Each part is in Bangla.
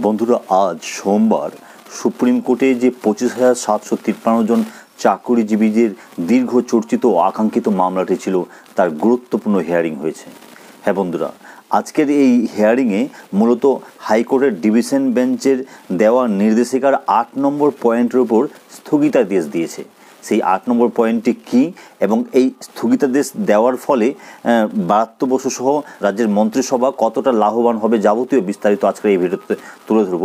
বন্ধুরা, আজ সোমবার সুপ্রিম কোর্টে যে 25,753 জন চাকরিজীবীদের দীর্ঘ চর্চিত ও আকাঙ্ক্ষিত মামলাটি ছিল তার গুরুত্বপূর্ণ হিয়ারিং হয়েছে। হ্যাঁ বন্ধুরা, আজকের এই হিয়ারিংয়ে মূলত হাইকোর্টের ডিভিশন বেঞ্চের দেওয়া নির্দেশিকার 8 নম্বর পয়েন্টের উপর স্থগিতাদেশ দিয়েছে। সেই 8 নম্বর পয়েন্টটি কী এবং এই স্থগিতাদেশ দেওয়ার ফলে ব্রাত্য বসু সহ রাজ্যের মন্ত্রিসভা কতটা লাভবান হবে যাবতীয় বিস্তারিত আজকের এই ভিডিওতে তুলে ধরব।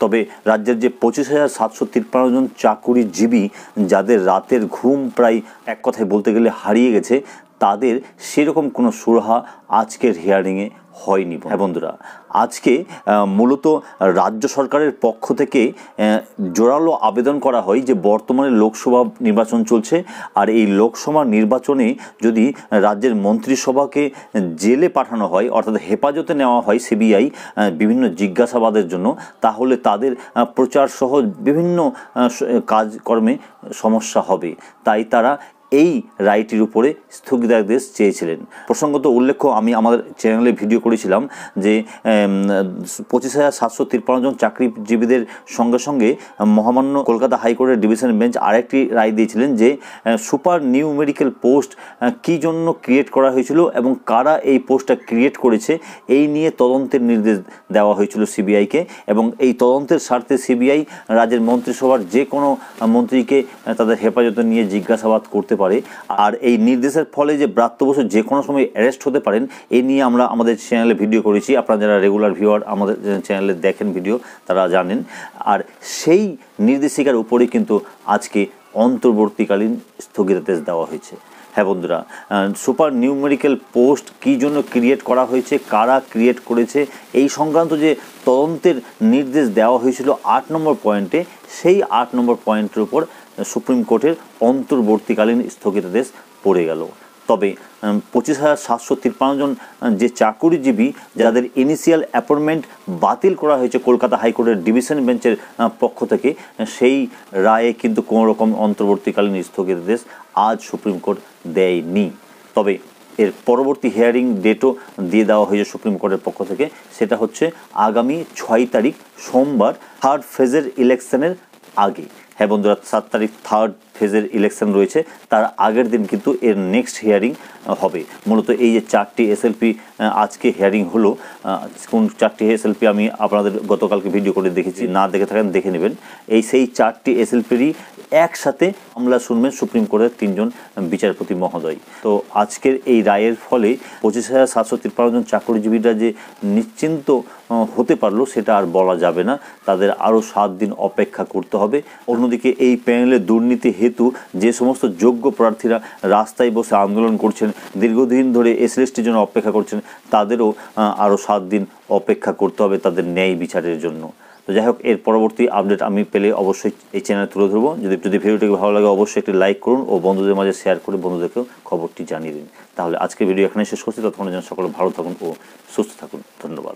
তবে রাজ্যের যে 25,753 জন চাকুরিজীবী যাদের রাতের ঘুম প্রায় এক কথায় বলতে গেলে হারিয়ে গেছে, তাদের সেরকম কোনো সুরাহা আজকের হিয়ারিংয়ে হয়নি। হ্যাঁ বন্ধুরা, আজকে মূলত রাজ্য সরকারের পক্ষ থেকে জোরালো আবেদন করা হয় যে বর্তমানে লোকসভা নির্বাচন চলছে, আর এই লোকসভা নির্বাচনে যদি রাজ্যের মন্ত্রিসভাকে জেলে পাঠানো হয়, অর্থাৎ হেফাজতে নেওয়া হয় সিবিআই বিভিন্ন জিজ্ঞাসাবাদের জন্য, তাহলে তাদের প্রচার সহ বিভিন্ন কাজকর্মে সমস্যা হবে। তাই তারা এই রায়টির উপরে স্থগিতাদেশ চেয়েছিলেন। প্রসঙ্গত উল্লেখ্য, আমি আমাদের চ্যানেলে ভিডিও করেছিলাম যে 25,753 জন চাকরিজীবীদের সঙ্গে সঙ্গে মহামান্য কলকাতা হাইকোর্টের ডিভিশন বেঞ্চ আরেকটি রায় দিয়েছিলেন যে সুপার নিউমেরিক্যাল পোস্ট কী জন্য ক্রিয়েট করা হয়েছিল এবং কারা এই পোস্টটা ক্রিয়েট করেছে এই নিয়ে তদন্তের নির্দেশ দেওয়া হয়েছিল সিবিআইকে, এবং এই তদন্তের স্বার্থে সিবিআই রাজ্যের মন্ত্রিসভার যে কোনো মন্ত্রীকে তাদের হেফাজতে নিয়ে জিজ্ঞাসাবাদ করতে পারে। আর এই নির্দেশের ফলে যে ব্রাত্য বসু যে কোনো সময় অ্যারেস্ট হতে পারেন, এই নিয়ে আমরা আমাদের চ্যানেলে ভিডিও করেছি। আপনারা যারা রেগুলার ভিউয়ার আমাদের চ্যানেলে দেখেন ভিডিও, তারা জানেন। আর সেই নির্দেশিকার উপরে কিন্তু আজকে অন্তর্বর্তীকালীন স্থগিতাদেশ দেওয়া হয়েছে। হ্যাঁ বন্ধুরা, সুপার নিউমেরিক্যাল পোস্ট কী জন্য ক্রিয়েট করা হয়েছে, কারা ক্রিয়েট করেছে, এই সংক্রান্ত যে তদন্তের নির্দেশ দেওয়া হয়েছিল 8 নম্বর পয়েন্টে, সেই 8 নম্বর পয়েন্টের উপর সুপ্রিম কোর্টের অন্তর্বর্তীকালীন স্থগিতাদেশ পড়ে গেল। তবে 25,753 জন যে চাকুরিজীবী যাদের ইনিশিয়াল অ্যাপয়েন্টমেন্ট বাতিল করা হয়েছে কলকাতা হাইকোর্টের ডিভিশন বেঞ্চের পক্ষ থেকে, সেই রায়ে কিন্তু কোনো রকম অন্তর্বর্তীকালীন স্থগিতাদেশ আজ সুপ্রিম কোর্ট দেয়নি। তবে এর পরবর্তী হিয়ারিং ডেটও দিয়ে দেওয়া হয়েছে সুপ্রিম কোর্টের পক্ষ থেকে, সেটা হচ্ছে আগামী 6 তারিখ সোমবার, থার্ড ফেজের ইলেকশনের আগে। হ্যাঁ বন্ধুরা, 7 তারিখ থার্ড ফেজের ইলেকশন রয়েছে, তার আগের দিন কিন্তু এর নেক্সট হিয়ারিং হবে। মূলত এই যে 4টি এসএলপি আজকে হিয়ারিং হলো, কোন 4টি এসএলপি আমি আপনাদের গতকালকে ভিডিও করে দেখেছি, না দেখে থাকেন দেখে নেবেন। সেই 4টি এসএলপিরই একসাথে মামলা শুনবেন সুপ্রিম কোর্টের 3 জন বিচারপতি মহোদয়। তো আজকের এই রায়ের ফলে 25,753 জন চাকরিজীবীরা যে নিশ্চিন্ত হতে পারলো সেটা আর বলা যাবে না, তাদের আরও 7 দিন অপেক্ষা করতে হবে। অন্যদিকে এই প্যানেলের দুর্নীতি হেতু যে সমস্ত যোগ্য প্রার্থীরা রাস্তায় বসে আন্দোলন করছেন, দীর্ঘদিন ধরে এসএলএসটির জন্য অপেক্ষা করছেন, তাদেরও আরও 7 দিন অপেক্ষা করতে হবে তাদের ন্যায় বিচারের জন্য। তো যাই হোক, এর পরবর্তী আপডেট আমি পেলে অবশ্যই এই চ্যানেলে তুলে ধরবো। যদি ভিডিওটিকে ভালো লাগে অবশ্যই একটি লাইক করুন ও বন্ধুদের মাঝে শেয়ার করে বন্ধুদেরকেও খবরটি জানিয়ে দিন। তাহলে আজকে ভিডিও এখানে শেষ করছি। ততক্ষণের জন্য সকলে ভালো থাকুন ও সুস্থ থাকুন। ধন্যবাদ।